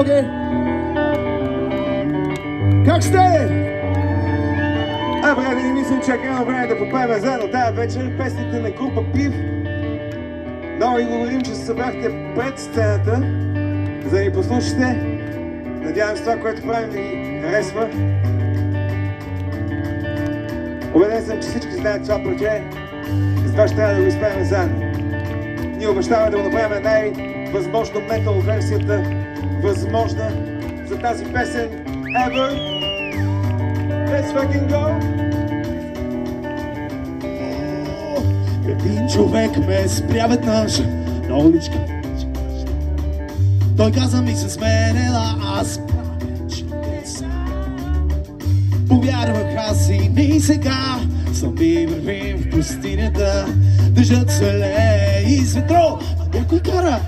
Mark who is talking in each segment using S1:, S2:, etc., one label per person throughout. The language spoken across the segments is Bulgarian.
S1: Окей. Как сте?
S2: Брат, не мисля, че е крайно време да попеем заедно тази вечер песните на група Пив. Много ви благодарим, че се събрахте пред сцената, за да ни послушате. Надявам се това, което правим, да ви харесва. Убеден съм, че всички знаят това проче, затова ще трябва да го изпеем заедно. Ние обещаваме да го направим най-възможно метал версията, възможна за тази песен ever. Let's fucking go!
S1: Един човек ме спря веднъж на уличка. Той каза ми се сменела, аз правя чудеса. Повярвах аз и сега сами вървим в пустинята. Дъждът се лее из ветро, а някой кара.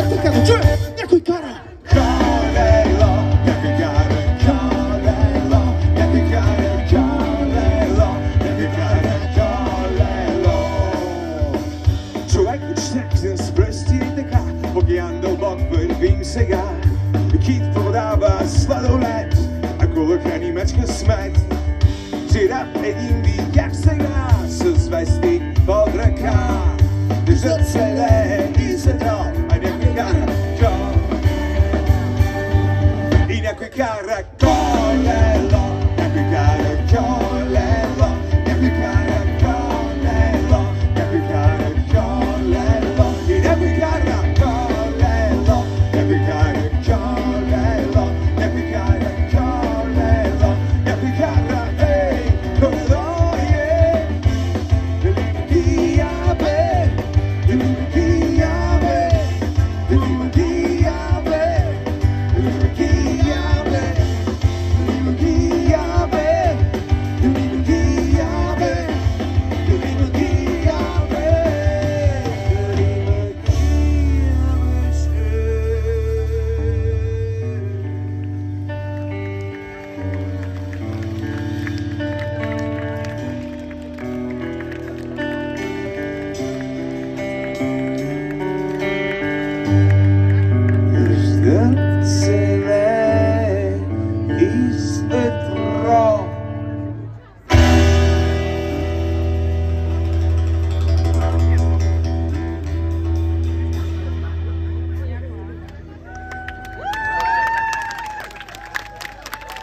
S1: Така да чуем, някой кара.
S2: Колело, някой кара, колело, някой кара, колело, някой кара, колело. Човек очнекзен с пръсти и така, океан дълбок вървим сега. Кит продава сладолет, акула храни мечка смет. Жираф един видях сега, с вести под ръка. Дъждът се лее из ветро, а някой кара кол. И някой кара